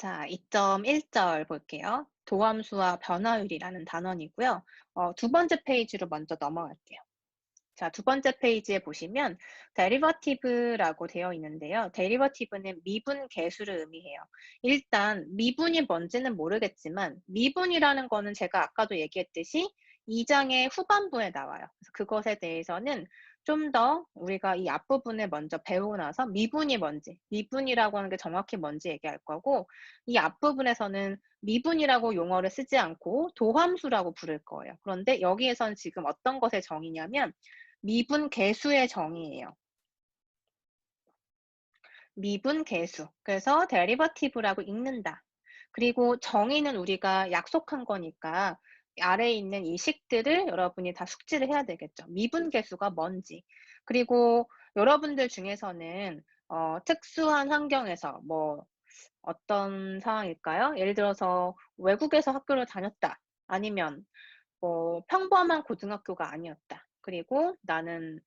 자, 2.1절 볼게요. 도함수와 변화율이라는 단원이고요. 두 번째 페이지로 먼저 넘어갈게요. 자, 두 번째 페이지에 보시면 데리버티브라고 되어 있는데요. 데리버티브는 미분 계수를 의미해요. 일단 미분이 뭔지는 모르겠지만 미분이라는 거는 제가 아까도 얘기했듯이 2장의 후반부에 나와요. 그래서 그것에 대해서는 좀 더 우리가 이 앞부분을 먼저 배우고 나서 미분이 뭔지, 미분이라고 하는 게 정확히 뭔지 얘기할 거고, 이 앞부분에서는 미분이라고 용어를 쓰지 않고 도함수라고 부를 거예요. 그런데 여기에선 지금 어떤 것의 정의냐면 미분 계수의 정의예요. 미분 계수. 그래서 데리버티브라고 읽는다. 그리고 정의는 우리가 약속한 거니까 아래에 있는 이 식들을 여러분이 다 숙지를 해야 되겠죠. 미분 계수가 뭔지. 그리고 여러분들 중에서는 특수한 환경에서 뭐 어떤 상황일까요? 예를 들어서 외국에서 학교를 다녔다. 아니면 뭐 평범한 고등학교가 아니었다. 그리고 나는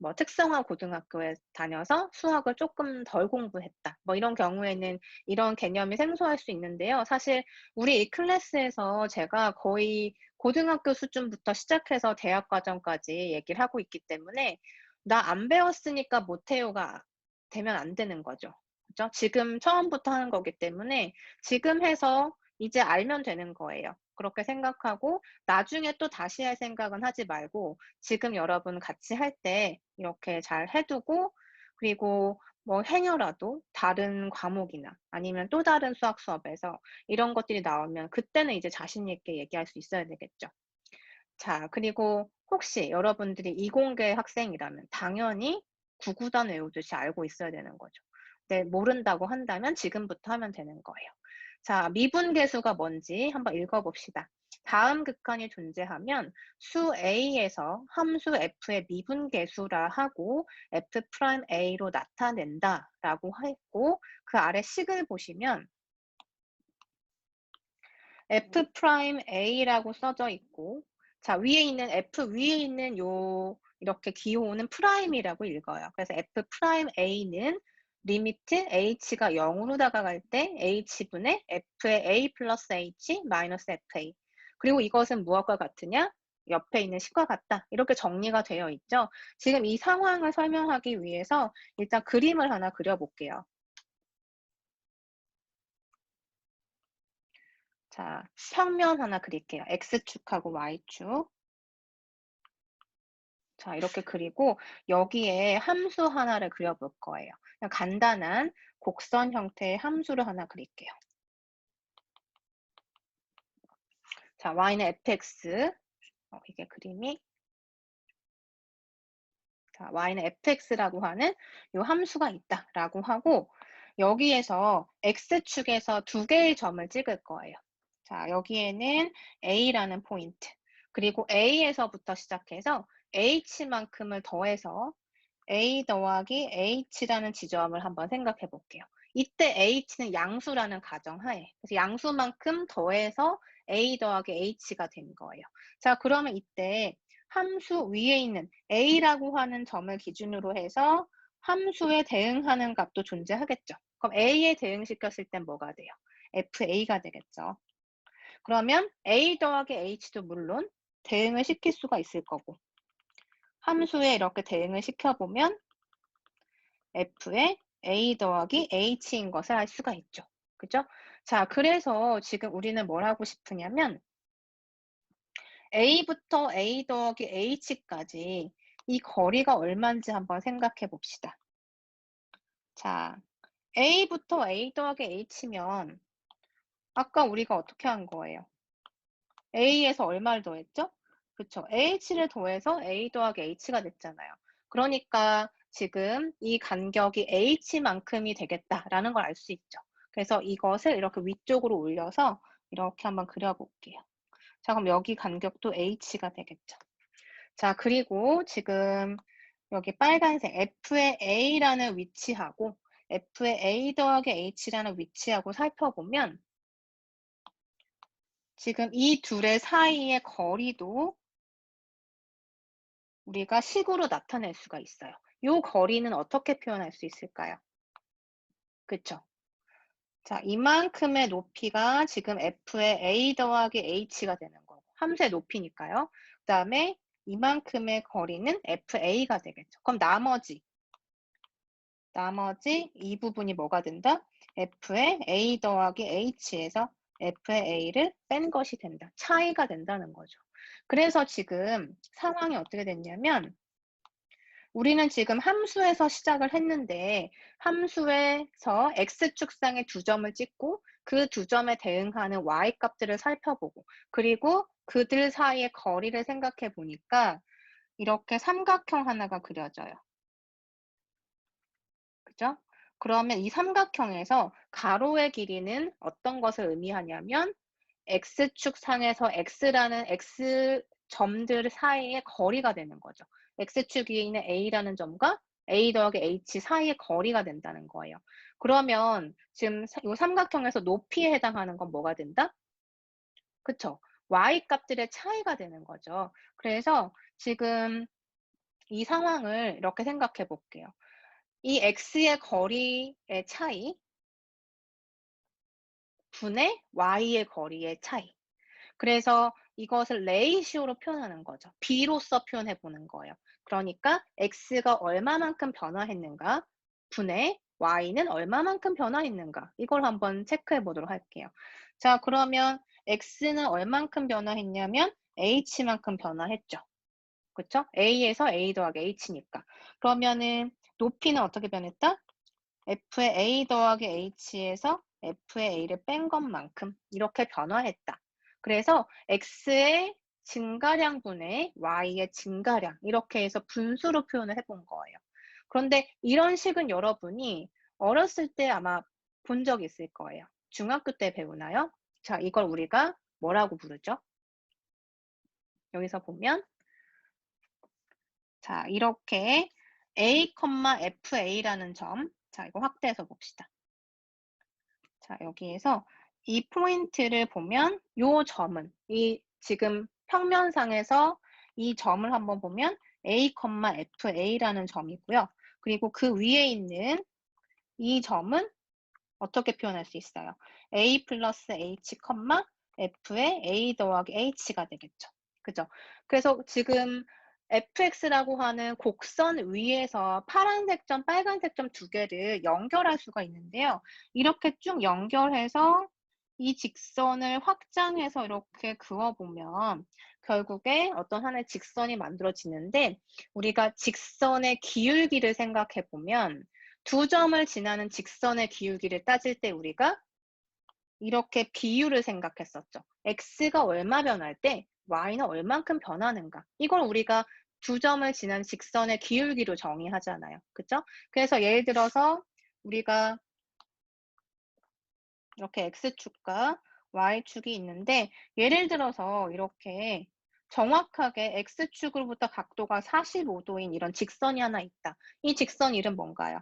뭐 특성화 고등학교에 다녀서 수학을 조금 덜 공부했다. 뭐 이런 경우에는 이런 개념이 생소할 수 있는데요. 사실 우리 이 클래스에서 제가 거의 고등학교 수준부터 시작해서 대학 과정까지 얘기를 하고 있기 때문에 '나 안 배웠으니까 못해요.'가 되면 안 되는 거죠. 그죠? 지금 처음부터 하는 거기 때문에 지금 해서 이제 알면 되는 거예요. 그렇게 생각하고 나중에 또 다시 할 생각은 하지 말고 지금 여러분 같이 할 때 이렇게 잘 해 두고, 그리고 뭐 행여라도 다른 과목이나 아니면 또 다른 수학 수업에서 이런 것들이 나오면 그때는 이제 자신 있게 얘기할 수 있어야 되겠죠. 자, 그리고 혹시 여러분들이 이공계 학생이라면 당연히 구구단 외우듯이 알고 있어야 되는 거죠. 네, 모른다고 한다면 지금부터 하면 되는 거예요. 자, 미분계수가 뭔지 한번 읽어봅시다. 다음 극한이 존재하면 수 A에서 함수 F의 미분계수라 하고 F'A로 나타낸다라고 했고, 그 아래 식을 보시면 F'A라고 써져 있고, 자, 위에 있는 F 위에 있는 요 이렇게 기호는 프라임이라고 읽어요. 그래서 F'A는 리미트 h가 0으로 다가갈 때 h분의 f의 a 플러스 h 마이너스 fa. 그리고 이것은 무엇과 같으냐? 옆에 있는 식과 같다. 이렇게 정리가 되어 있죠. 지금 이 상황을 설명하기 위해서 일단 그림을 하나 그려 볼게요. 자, 평면 하나 그릴게요. x축하고 y축. 자, 이렇게 그리고 여기에 함수 하나를 그려볼 거예요. 그냥 간단한 곡선 형태의 함수를 하나 그릴게요. 자, y는 fx. 이게 그림이. 자, y는 fx라고 하는 요 함수가 있다라고 하고, 여기에서 x축에서 두 개의 점을 찍을 거예요. 자, 여기에는 a라는 포인트, 그리고 a에서부터 시작해서 h만큼을 더해서 a 더하기 h라는 지점을 한번 생각해 볼게요. 이때 h는 양수라는 가정하에, 그래서 양수만큼 더해서 a 더하기 h가 된 거예요. 자, 그러면 이때 함수 위에 있는 a라고 하는 점을 기준으로 해서 함수에 대응하는 값도 존재하겠죠. 그럼 a에 대응시켰을 땐 뭐가 돼요? fa가 되겠죠. 그러면 a 더하기 h도 물론 대응을 시킬 수가 있을 거고, 함수에 이렇게 대응을 시켜보면 f의 a 더하기 h인 것을 알 수가 있죠. 그죠? 자, 그래서 지금 우리는 뭘 하고 싶으냐면 a부터 a 더하기 h까지 이 거리가 얼마인지 한번 생각해 봅시다. 자, a부터 a 더하기 h면 아까 우리가 어떻게 한 거예요? a에서 얼마를 더했죠? 그쵸. h를 더해서 a 더하기 h가 됐잖아요. 그러니까 지금 이 간격이 h만큼이 되겠다라는 걸 알 수 있죠. 그래서 이것을 이렇게 위쪽으로 올려서 이렇게 한번 그려볼게요. 자, 그럼 여기 간격도 h가 되겠죠. 자, 그리고 지금 여기 빨간색 f의 a라는 위치하고 f의 a 더하기 h라는 위치하고 살펴보면 지금 이 둘의 사이의 거리도 우리가 식으로 나타낼 수가 있어요. 요 거리는 어떻게 표현할 수 있을까요? 그쵸? 자, 이만큼의 높이가 지금 f의 a 더하기 h가 되는 거고 함수의 높이니까요. 그다음에 이만큼의 거리는 fa가 되겠죠. 그럼 나머지 이 부분이 뭐가 된다? f의 a 더하기 h에서 f의 a를 뺀 것이 된다. 차이가 된다는 거죠. 그래서 지금 상황이 어떻게 됐냐면 우리는 지금 함수에서 시작을 했는데 함수에서 x축상에 두 점을 찍고 그 두 점에 대응하는 y값들을 살펴보고 그리고 그들 사이의 거리를 생각해 보니까 이렇게 삼각형 하나가 그려져요. 그죠? 그러면 이 삼각형에서 가로의 길이는 어떤 것을 의미하냐면 x축 상에서 x라는 x 점들 사이의 거리가 되는 거죠. x축 위에 있는 a라는 점과 a 더하기 h 사이의 거리가 된다는 거예요. 그러면 지금 이 삼각형에서 높이에 해당하는 건 뭐가 된다? 그쵸? y 값들의 차이가 되는 거죠. 그래서 지금 이 상황을 이렇게 생각해 볼게요. 이 x의 거리의 차이 분의 y의 거리의 차이. 그래서 이것을 레이시오로 표현하는 거죠. 비로서 표현해 보는 거예요. 그러니까 x가 얼마만큼 변화했는가 분의 y는 얼마만큼 변화했는가 이걸 한번 체크해 보도록 할게요. 자, 그러면 x는 얼만큼 변화했냐면 h만큼 변화했죠. 그쵸? a에서 a 더하기 h니까. 그러면은 높이는 어떻게 변했다? f의 a 더하기 h에서 f의 a를 뺀 것만큼 이렇게 변화했다. 그래서 x의 증가량분의 y의 증가량 이렇게 해서 분수로 표현을 해본 거예요. 그런데 이런 식은 여러분이 어렸을 때 아마 본 적 있을 거예요. 중학교 때 배우나요? 자, 이걸 우리가 뭐라고 부르죠? 여기서 보면 자, 이렇게 a, fa라는 점, 자, 이거 확대해서 봅시다. 자, 여기에서 이 포인트를 보면 요 점은 이 지금 평면상에서 이 점을 한번 보면 a, fa라는 점이고요. 그리고 그 위에 있는 이 점은 어떻게 표현할 수 있어요? a 플러스 h, f의 a 더하기 h가 되겠죠. 그죠? 그래서 지금 fx라고 하는 곡선 위에서 파란색 점, 빨간색 점 두 개를 연결할 수가 있는데요. 이렇게 쭉 연결해서 이 직선을 확장해서 이렇게 그어보면 결국에 어떤 하나의 직선이 만들어지는데 우리가 직선의 기울기를 생각해 보면 두 점을 지나는 직선의 기울기를 따질 때 우리가 이렇게 비율을 생각했었죠. x가 얼마 변할 때 y는 얼만큼 변하는가. 이걸 우리가 두 점을 지난 직선의 기울기로 정의하잖아요. 그죠? 그래서 예를 들어서 우리가 이렇게 x축과 y축이 있는데 예를 들어서 이렇게 정확하게 x축으로부터 각도가 45도인 이런 직선이 하나 있다. 이 직선 이름 뭔가요?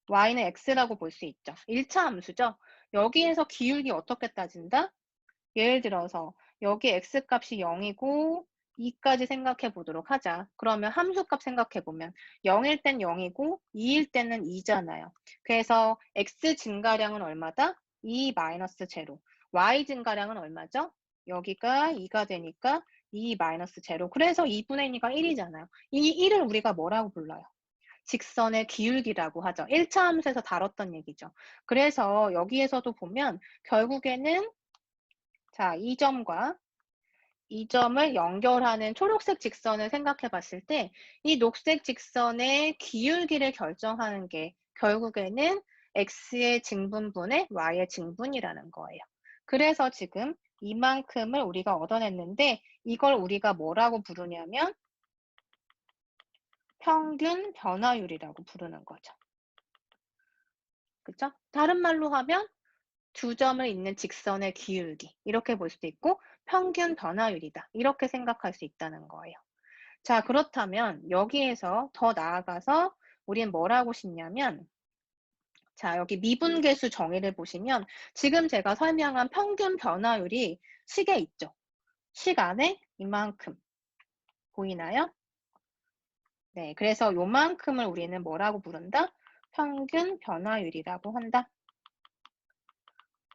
y는 x라고 볼 수 있죠. 1차 함수죠. 여기에서 기울기 어떻게 따진다? 예를 들어서 여기 x 값이 0이고 2까지 생각해 보도록 하자. 그러면 함수값 생각해 보면 0일 땐 0이고 2일 때는 2잖아요. 그래서 x 증가량은 얼마다? 2 마이너스 제로. y 증가량은 얼마죠? 여기가 2가 되니까 2 마이너스 제로. 그래서 2분의 2가 1이잖아요. 이 1을 우리가 뭐라고 불러요? 직선의 기울기라고 하죠. 1차 함수에서 다뤘던 얘기죠. 그래서 여기에서도 보면 결국에는 자, 이 점과 이 점을 연결하는 초록색 직선을 생각해 봤을 때 이 녹색 직선의 기울기를 결정하는 게 결국에는 x의 증분분의 y의 증분이라는 거예요. 그래서 지금 이만큼을 우리가 얻어냈는데 이걸 우리가 뭐라고 부르냐면 평균 변화율이라고 부르는 거죠. 그죠? 다른 말로 하면 두 점을 잇는 직선의 기울기 이렇게 볼 수도 있고 평균 변화율이다 이렇게 생각할 수 있다는 거예요. 자, 그렇다면 여기에서 더 나아가서 우리는 뭘 하고 싶냐면 자, 여기 미분계수 정의를 보시면 지금 제가 설명한 평균 변화율이 식에 있죠. 식 안에 이만큼 보이나요? 네, 그래서 요만큼을 우리는 뭐라고 부른다? 평균 변화율이라고 한다.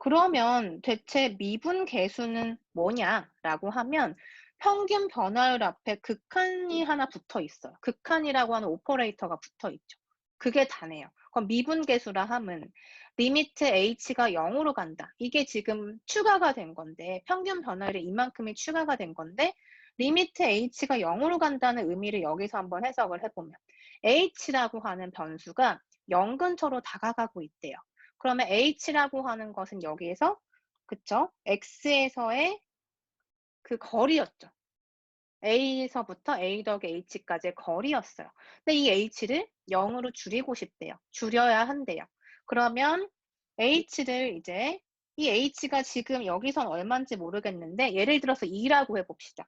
그러면 대체 미분 계수는 뭐냐라고 하면 평균 변화율 앞에 극한이 하나 붙어 있어요. 극한이라고 하는 오퍼레이터가 붙어 있죠. 그게 다네요. 그럼 미분 계수라 함은 리미트 h가 0으로 간다. 이게 지금 추가가 된 건데 평균 변화율이 이만큼이 추가가 된 건데 리미트 h가 0으로 간다는 의미를 여기서 한번 해석을 해보면 h라고 하는 변수가 0 근처로 다가가고 있대요. 그러면 h라고 하는 것은 여기에서 그쵸? x에서의 그 거리였죠. a에서부터 a 더하기 h까지의 거리였어요. 근데 이 h를 0으로 줄이고 싶대요. 줄여야 한대요. 그러면 h를 이제 이 h가 지금 여기선 얼마인지 모르겠는데 예를 들어서 2라고 해봅시다.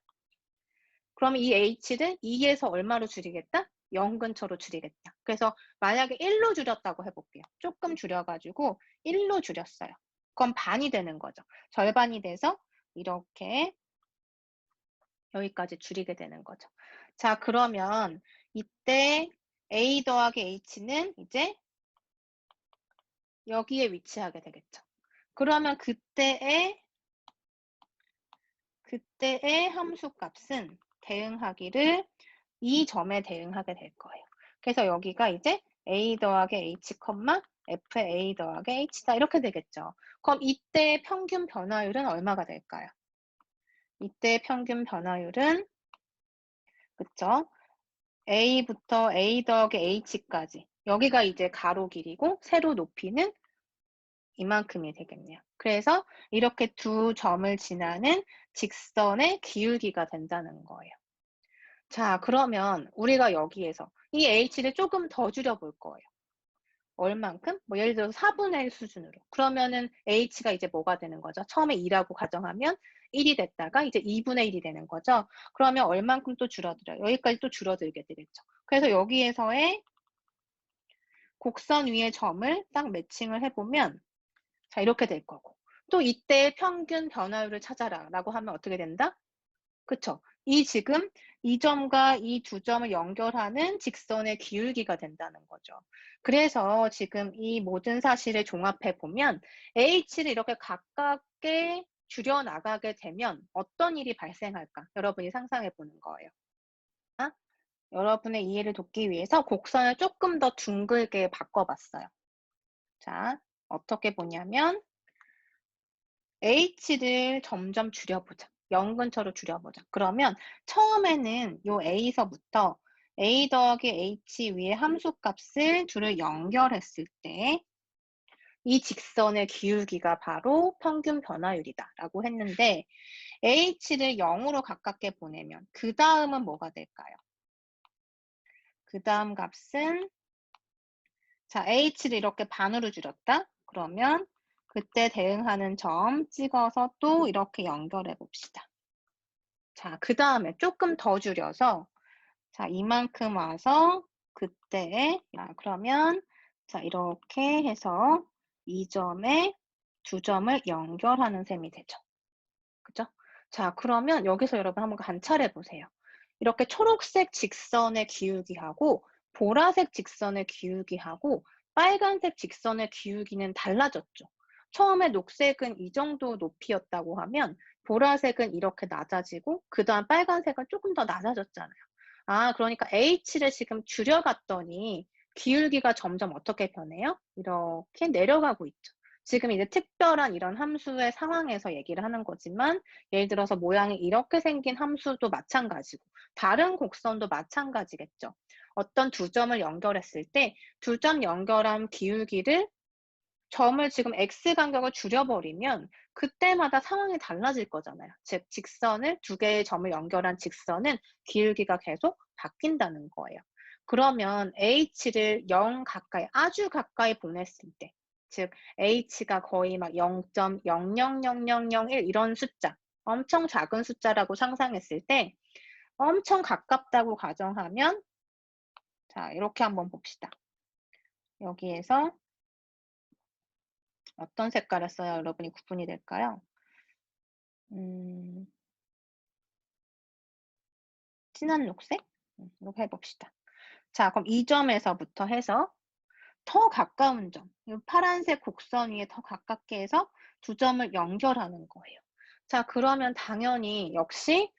그러면 이 h를 2에서 얼마로 줄이겠다? 0 근처로 줄이겠다. 그래서 만약에 1로 줄였다고 해볼게요. 조금 줄여가지고 1로 줄였어요. 그럼 반이 되는 거죠. 절반이 돼서 이렇게 여기까지 줄이게 되는 거죠. 자, 그러면 이때 a 더하기 h는 이제 여기에 위치하게 되겠죠. 그러면 그때의 함수 값은 대응하기를 이 점에 대응하게 될 거예요. 그래서 여기가 이제 a 더하기 h, fa 더하기 h다 이렇게 되겠죠. 그럼 이때 평균 변화율은 얼마가 될까요? 이때 평균 변화율은 그쵸? a부터 a 더하기 h까지 여기가 이제 가로 길이고 세로 높이는 이만큼이 되겠네요. 그래서 이렇게 두 점을 지나는 직선의 기울기가 된다는 거예요. 자, 그러면 우리가 여기에서 이 h를 조금 더 줄여볼 거예요. 얼만큼? 뭐 예를 들어서 4분의 1 수준으로. 그러면은 h가 이제 뭐가 되는 거죠? 처음에 2라고 가정하면 1이 됐다가 이제 2분의 1이 되는 거죠. 그러면 얼만큼 또 줄어들어요? 여기까지 또 줄어들게 되겠죠. 그래서 여기에서의 곡선 위의 점을 딱 매칭을 해보면 자, 이렇게 될 거고. 또 이때 평균 변화율을 찾아라 라고 하면 어떻게 된다? 그쵸? 이 지금 이 점과 이 두 점을 연결하는 직선의 기울기가 된다는 거죠. 그래서 지금 이 모든 사실을 종합해 보면 h를 이렇게 가깝게 줄여 나가게 되면 어떤 일이 발생할까? 여러분이 상상해 보는 거예요. 여러분의 이해를 돕기 위해서 곡선을 조금 더 둥글게 바꿔봤어요. 자, 어떻게 보냐면 h를 점점 줄여보자. 0 근처로 줄여보자. 그러면 처음에는 요 a서부터 a 더하기 h 위에 함수값을 둘을 연결했을 때 이 직선의 기울기가 바로 평균 변화율이다 라고 했는데 h를 0으로 가깝게 보내면 그 다음은 뭐가 될까요? 그 다음 값은 자 h를 이렇게 반으로 줄였다. 그러면 그때 대응하는 점 찍어서 또 이렇게 연결해 봅시다. 자, 그 다음에 조금 더 줄여서 자, 이만큼 와서 그때에 그러면 자, 이렇게 해서 이 점에 두 점을 연결하는 셈이 되죠. 그죠? 자, 그러면 여기서 여러분 한번 관찰해 보세요. 이렇게 초록색 직선의 기울기하고 보라색 직선의 기울기하고 빨간색 직선의 기울기는 달라졌죠. 처음에 녹색은 이 정도 높이였다고 하면 보라색은 이렇게 낮아지고 그 다음 빨간색은 조금 더 낮아졌잖아요. 아, 그러니까 h를 지금 줄여갔더니 기울기가 점점 어떻게 변해요? 이렇게 내려가고 있죠. 지금 이제 특별한 이런 함수의 상황에서 얘기를 하는 거지만 예를 들어서 모양이 이렇게 생긴 함수도 마찬가지고 다른 곡선도 마찬가지겠죠. 어떤 두 점을 연결했을 때 두 점 연결한 기울기를 점을 지금 x 간격을 줄여버리면 그때마다 상황이 달라질 거잖아요. 즉 직선을 두 개의 점을 연결한 직선은 기울기가 계속 바뀐다는 거예요. 그러면 h를 0 가까이 아주 가까이 보냈을 때 즉 h가 거의 막 0.0000001 이런 숫자 엄청 작은 숫자라고 상상했을 때 엄청 가깝다고 가정하면 자 이렇게 한번 봅시다. 여기에서 어떤 색깔을 써야 여러분이 구분이 될까요? 진한 녹색? 이렇게 해봅시다. 자, 그럼 이 점에서부터 해서 더 가까운 점, 이 파란색 곡선 위에 더 가깝게 해서 두 점을 연결하는 거예요. 자, 그러면 당연히 역시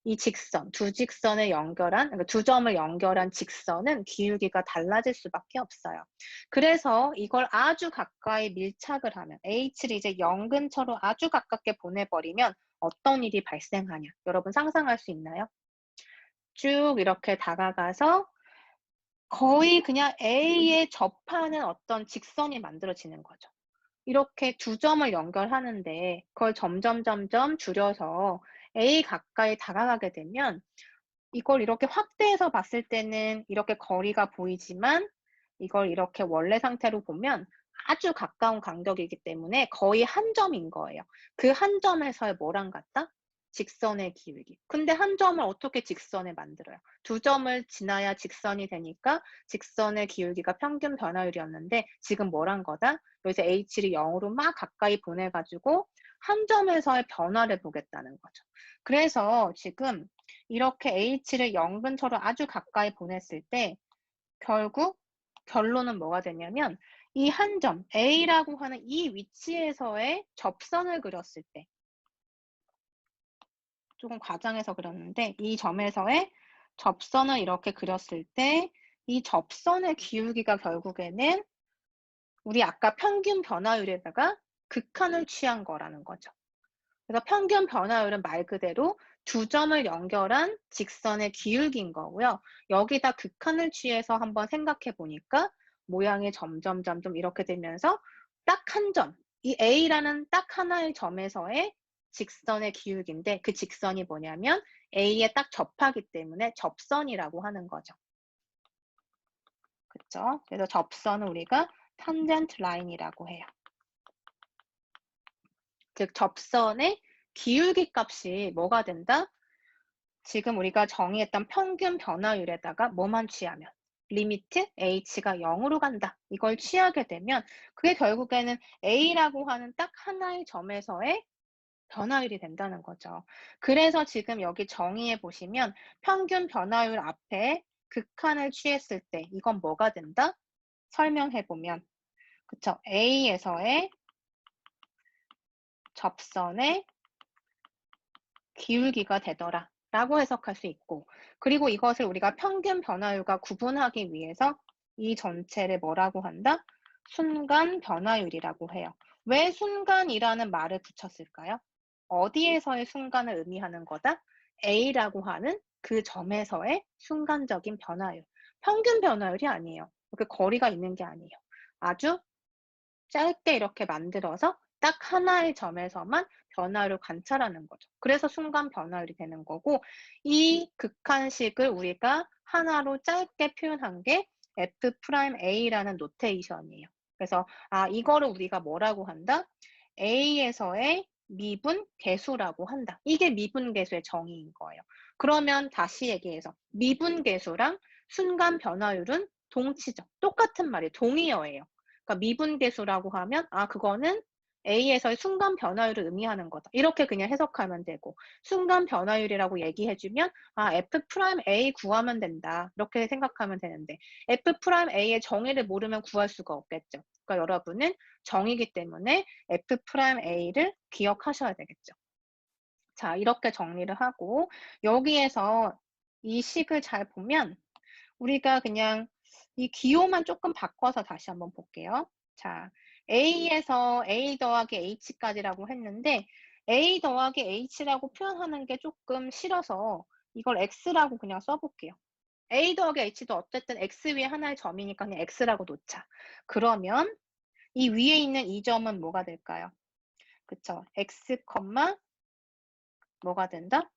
이 직선, 두 직선을 연결한, 그러니까 두 점을 연결한 직선은 기울기가 달라질 수밖에 없어요. 그래서 이걸 아주 가까이 밀착을 하면, H를 이제 0 근처로 아주 가깝게 보내버리면 어떤 일이 발생하냐? 여러분 상상할 수 있나요? 쭉 이렇게 다가가서 거의 그냥 A에 접하는 어떤 직선이 만들어지는 거죠. 이렇게 두 점을 연결하는데 그걸 점점 줄여서 A 가까이 다가가게 되면 이걸 이렇게 확대해서 봤을 때는 이렇게 거리가 보이지만 이걸 이렇게 원래 상태로 보면 아주 가까운 간격이기 때문에 거의 한 점인 거예요. 그 한 점에서의 뭐랑 같다? 직선의 기울기. 근데 한 점을 어떻게 직선에 만들어요? 두 점을 지나야 직선이 되니까 직선의 기울기가 평균 변화율이었는데 지금 뭐란 거다? 여기서 h를 0으로 막 가까이 보내 가지고 한 점에서의 변화를 보겠다는 거죠. 그래서 지금 이렇게 h를 0 근처로 아주 가까이 보냈을 때 결국 결론은 뭐가 되냐면 이 한 점 A라고 하는 이 위치에서의 접선을 그렸을 때 조금 과장해서 그렸는데 이 점에서의 접선을 이렇게 그렸을 때 이 접선의 기울기가 결국에는 우리 아까 평균 변화율에다가 극한을 취한 거라는 거죠. 그래서 평균 변화율은 말 그대로 두 점을 연결한 직선의 기울기인 거고요. 여기다 극한을 취해서 한번 생각해 보니까 모양이 점점 이렇게 되면서 딱 한 점, 이 A라는 딱 하나의 점에서의 직선의 기울기인데 그 직선이 뭐냐면 A에 딱 접하기 때문에 접선이라고 하는 거죠. 그쵸? 그래서 접선을 우리가 탄젠트 라인이라고 해요. 즉 접선의 기울기 값이 뭐가 된다? 지금 우리가 정의했던 평균 변화율에다가 뭐만 취하면 리미트 h가 0으로 간다. 이걸 취하게 되면 그게 결국에는 a라고 하는 딱 하나의 점에서의 변화율이 된다는 거죠. 그래서 지금 여기 정의해 보시면 평균 변화율 앞에 극한을 취했을 때 이건 뭐가 된다? 설명해 보면 그쵸? A에서의 접선의 기울기가 되더라 라고 해석할 수 있고 그리고 이것을 우리가 평균 변화율과 구분하기 위해서 이 전체를 뭐라고 한다? 순간 변화율이라고 해요. 왜 순간이라는 말을 붙였을까요? 어디에서의 순간을 의미하는 거다? A라고 하는 그 점에서의 순간적인 변화율. 평균 변화율이 아니에요. 이렇게 거리가 있는 게 아니에요. 아주 짧게 이렇게 만들어서 딱 하나의 점에서만 변화를 관찰하는 거죠. 그래서 순간 변화율이 되는 거고 이 극한식을 우리가 하나로 짧게 표현한 게 F'A라는 노테이션이에요. 그래서 이거를 우리가 뭐라고 한다? A에서의 미분 계수라고 한다. 이게 미분 계수의 정의인 거예요. 그러면 다시 얘기해서 미분 계수랑 순간 변화율은 동치죠. 똑같은 말이 동의어예요. 그러니까 미분계수라고 하면 그거는 A에서의 순간 변화율을 의미하는 거다. 이렇게 그냥 해석하면 되고 순간 변화율이라고 얘기해 주면 F'A 구하면 된다. 이렇게 생각하면 되는데 F'A의 정의를 모르면 구할 수가 없겠죠. 그러니까 여러분은 정의기 때문에 F'A를 기억하셔야 되겠죠. 자, 이렇게 정리를 하고 여기에서 이 식을 잘 보면 우리가 그냥 이 기호만 조금 바꿔서 다시 한번 볼게요. 자, A에서 A 더하기 H까지라고 했는데 A 더하기 H라고 표현하는 게 조금 싫어서 이걸 X라고 그냥 써볼게요. A 더하기 H도 어쨌든 X 위에 하나의 점이니까 그냥 X라고 놓자. 그러면 이 위에 있는 이 점은 뭐가 될까요? 그쵸? X, 뭐가 된다?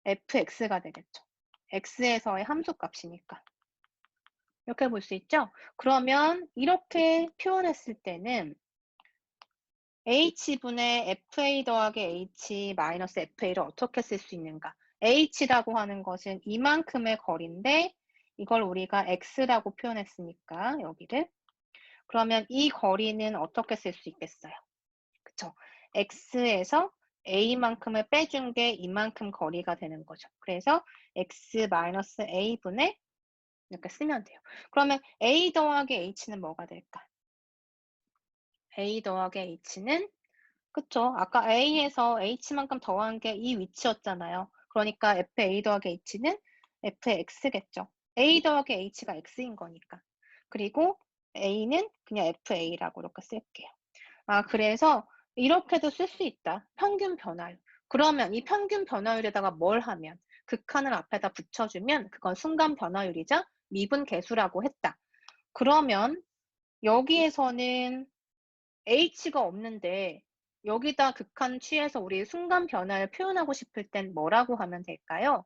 fx가 되겠죠. x에서의 함수값이니까. 이렇게 볼 수 있죠? 그러면 이렇게 표현했을 때는 h분의 fa 더하기 h 마이너스 fa를 어떻게 쓸 수 있는가? h라고 하는 것은 이만큼의 거리인데 이걸 우리가 x라고 표현했으니까 여기를 그러면 이 거리는 어떻게 쓸 수 있겠어요? 그쵸? x에서 a만큼을 빼준 게 이만큼 거리가 되는 거죠. 그래서 x 마이너스 a분의 이렇게 쓰면 돼요. 그러면 a 더하기 h는 뭐가 될까? a 더하기 h는 그쵸. 아까 A에서 H만큼 더한 게 이 위치였잖아요. 그러니까 FA 더하기 H는 F의 X겠죠. A 더하기 H가 X인 거니까. 그리고 A는 그냥 FA라고 이렇게 쓸게요. 아 그래서 이렇게도 쓸 수 있다. 평균 변화율. 그러면 이 평균 변화율에다가 뭘 하면 극한을 앞에다 붙여주면 그건 순간 변화율이자 미분 계수라고 했다. 그러면 여기에서는 H가 없는데 여기다 극한 취해서 우리 순간 변화를 표현하고 싶을 땐 뭐라고 하면 될까요?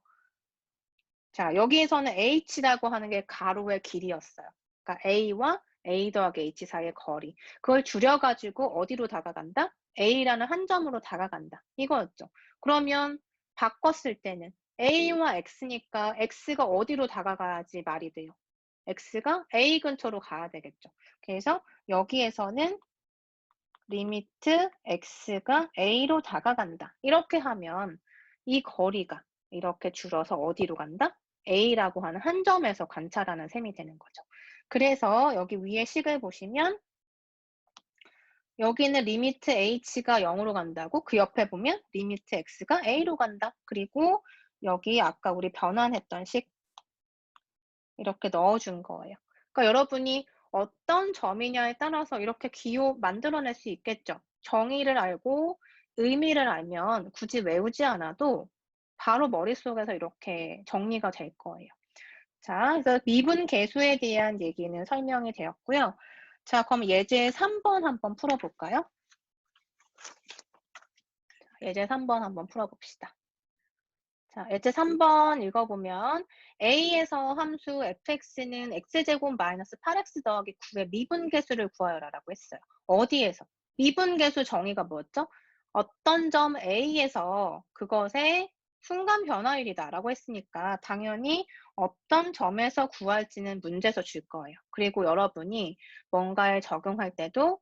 자, 여기에서는 H라고 하는 게 가로의 길이였어요. 그러니까 A와 A 더하기 H 사이의 거리. 그걸 줄여가지고 어디로 다가간다? A라는 한 점으로 다가간다. 이거였죠. 그러면 바꿨을 때는 A와 X니까 X가 어디로 다가가야지 말이 돼요? X가 A 근처로 가야 되겠죠. 그래서 여기에서는 리미트 x가 a로 다가간다. 이렇게 하면 이 거리가 이렇게 줄어서 어디로 간다? a라고 하는 한 점에서 관찰하는 셈이 되는 거죠. 그래서 여기 위에 식을 보시면 여기는 리미트 h가 0으로 간다고 그 옆에 보면 리미트 x가 a로 간다. 그리고 여기 아까 우리 변환했던 식 이렇게 넣어준 거예요. 그러니까 여러분이 어떤 점이냐에 따라서 이렇게 기호 만들어낼 수 있겠죠. 정의를 알고 의미를 알면 굳이 외우지 않아도 바로 머릿속에서 이렇게 정리가 될 거예요. 자, 그래서 미분 계수에 대한 얘기는 설명이 되었고요. 자, 그럼 예제 3번 한번 풀어볼까요? 예제 3번 한번 풀어봅시다. 자, 예제 3번 읽어보면 A에서 함수 fx는 x제곱 마이너스 8x 더하기 9의 미분계수를 구하여라라고 했어요. 어디에서? 미분계수 정의가 뭐였죠? 어떤 점 A에서 그것의 순간 변화율이다라고 했으니까 당연히 어떤 점에서 구할지는 문제에서 줄 거예요. 그리고 여러분이 뭔가에 적용할 때도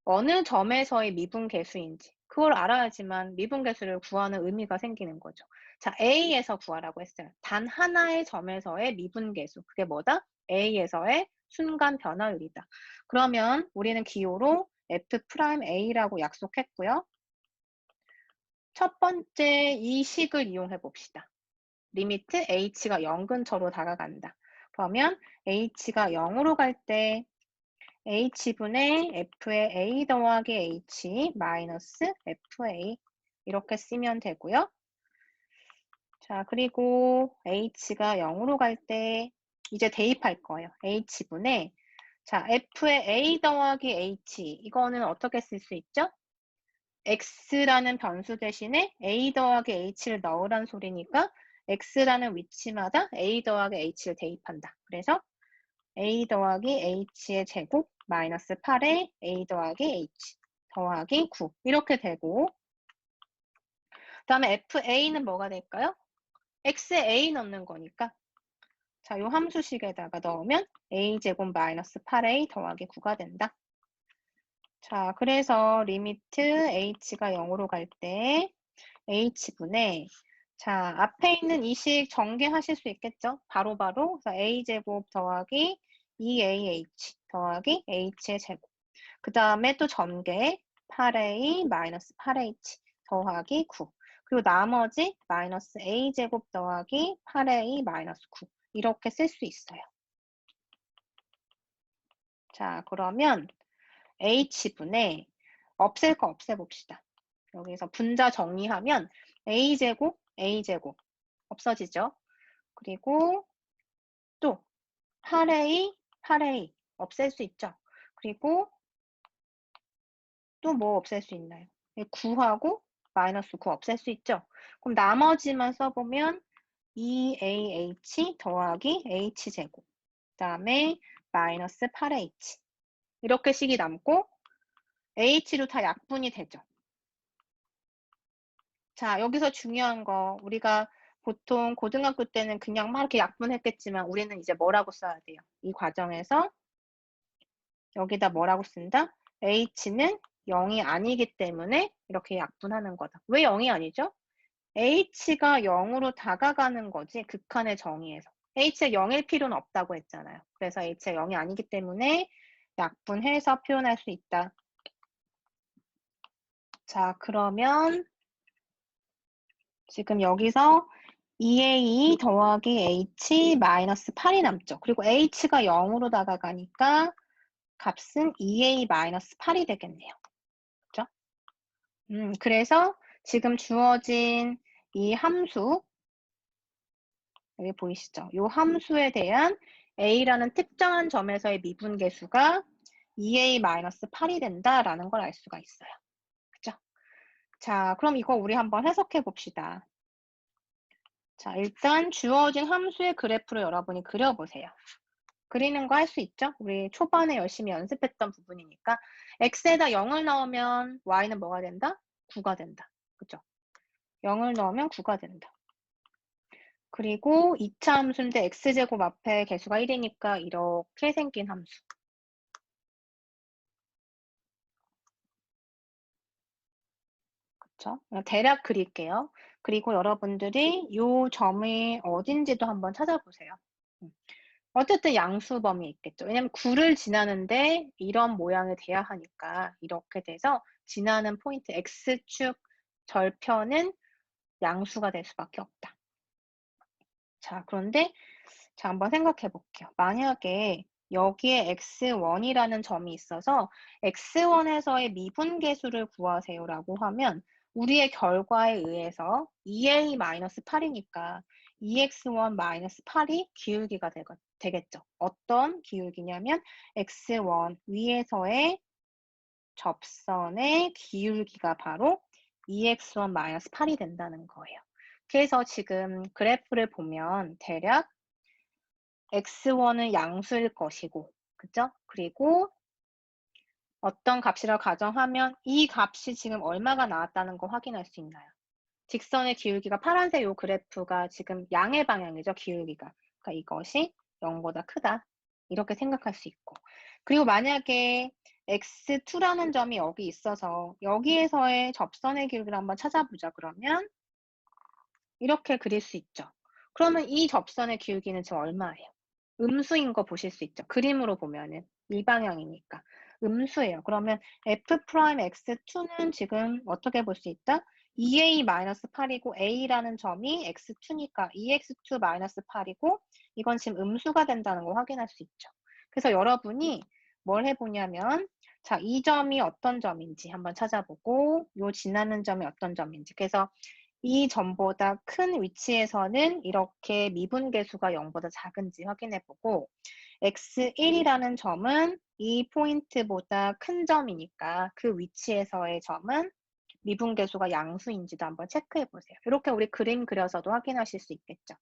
어느 점에서의 미분계수인지 그걸 알아야지만 미분계수를 구하는 의미가 생기는 거죠. 자, A에서 구하라고 했어요. 단 하나의 점에서의 미분계수. 그게 뭐다? A에서의 순간 변화율이다. 그러면 우리는 기호로 F'A라고 약속했고요. 첫 번째 이 식을 이용해 봅시다. 리미트 H가 0 근처로 다가간다. 그러면 H가 0으로 갈때 h분의 f의 a 더하기 h 마이너스 fa 이렇게 쓰면 되고요. 자, 그리고 h가 0으로 갈 때 이제 대입할 거예요. h분의 자, f의 a 더하기 h 이거는 어떻게 쓸 수 있죠? x라는 변수 대신에 a 더하기 h를 넣으란 소리니까 x라는 위치마다 a 더하기 h를 대입한다. 그래서 a 더하기 h의 제곱 마이너스 8에 a 더하기 h 더하기 9 이렇게 되고 그 다음에 fa는 뭐가 될까요? x에 a 넣는 거니까 자, 요 함수식에다가 넣으면 a제곱 마이너스 8a 더하기 9가 된다. 자, 그래서 리미트 h가 0으로 갈 때 h분의 자, 앞에 있는 이 식 전개하실 수 있겠죠? 바로바로 a제곱 더하기 2ah 더하기 h의 제곱 그 다음에 또 전개 8a 마이너스 8h 더하기 9 그리고 나머지 마이너스 a제곱 더하기 8a 마이너스 9 이렇게 쓸 수 있어요. 자, 그러면 h분의 없앨 거 없애봅시다. 여기서 분자 정리하면 a제곱 없어지죠. 그리고 또 8a 없앨 수 있죠. 그리고 또 뭐 없앨 수 있나요? 9하고 마이너스 9 없앨 수 있죠. 그럼 나머지만 써보면 2ah 더하기 h제곱 그 다음에 마이너스 8h 이렇게 식이 남고 h로 다 약분이 되죠. 자, 여기서 중요한 거 우리가 보통 고등학교 때는 그냥 막 이렇게 약분했겠지만 우리는 이제 뭐라고 써야 돼요? 이 과정에서 여기다 뭐라고 쓴다? h는 0이 아니기 때문에 이렇게 약분하는 거다. 왜 0이 아니죠? h가 0으로 다가가는 거지 극한의 정의에서. h가 0일 필요는 없다고 했잖아요. 그래서 h가 0이 아니기 때문에 약분해서 표현할 수 있다. 자, 그러면 지금 여기서 2a 더하기 h 마이너스 8이 남죠. 그리고 h가 0으로 다가가니까 값은 2a 마이너스 8이 되겠네요. 그죠? 그래서 지금 주어진 이 함수, 여기 보이시죠? 이 함수에 대한 a라는 특정한 점에서의 미분계수가 2a 마이너스 8이 된다라는 걸 알 수가 있어요. 그죠? 자, 그럼 이거 우리 한번 해석해 봅시다. 자, 일단 주어진 함수의 그래프를 여러분이 그려보세요. 그리는 거 할 수 있죠? 우리 초반에 열심히 연습했던 부분이니까 x에다 0을 넣으면 y는 뭐가 된다? 9가 된다. 그죠? 0을 넣으면 9가 된다. 그리고 2차 함수인데 x제곱 앞에 개수가 1이니까 이렇게 생긴 함수. 그쵸? 대략 그릴게요. 그리고 여러분들이 이 점이 어딘지도 한번 찾아보세요. 어쨌든 양수범위 있겠죠. 왜냐면 9를 지나는데 이런 모양이 돼야 하니까 이렇게 돼서 지나는 포인트 x축 절편은 양수가 될 수밖에 없다. 자, 그런데 자, 한번 생각해 볼게요. 만약에 여기에 x1이라는 점이 있어서 x1에서의 미분계수를 구하세요라고 하면 우리의 결과에 의해서 2a-8이니까 2x1-8이 기울기가 되겠죠. 어떤 기울기냐면 x1 위에서의 접선의 기울기가 바로 2x1-8이 된다는 거예요. 그래서 지금 그래프를 보면 대략 x1은 양수일 것이고, 그죠? 그리고 어떤 값이라고 가정하면 이 값이 지금 얼마가 나왔다는 거 확인할 수 있나요? 직선의 기울기가 파란색 요 그래프가 지금 양의 방향이죠, 기울기가. 그러니까 이것이 0보다 크다. 이렇게 생각할 수 있고. 그리고 만약에 x2라는 점이 여기 있어서 여기에서의 접선의 기울기를 한번 찾아보자 그러면 이렇게 그릴 수 있죠. 그러면 이 접선의 기울기는 지금 얼마예요? 음수인 거 보실 수 있죠. 그림으로 보면은 이 방향이니까 음수예요. 그러면 f'x2는 지금 어떻게 볼 수 있다? 2a-8이고 a라는 점이 x2니까 2x2-8이고 이건 지금 음수가 된다는 거 확인할 수 있죠. 그래서 여러분이 뭘 해보냐면 자, 이 점이 어떤 점인지 한번 찾아보고 요 지나는 점이 어떤 점인지 그래서 이 점보다 큰 위치에서는 이렇게 미분계수가 0보다 작은지 확인해보고 x1이라는 점은 이 포인트보다 큰 점이니까 그 위치에서의 점은 미분계수가 양수인지도 한번 체크해보세요. 이렇게 우리 그림 그려서도 확인하실 수 있겠죠.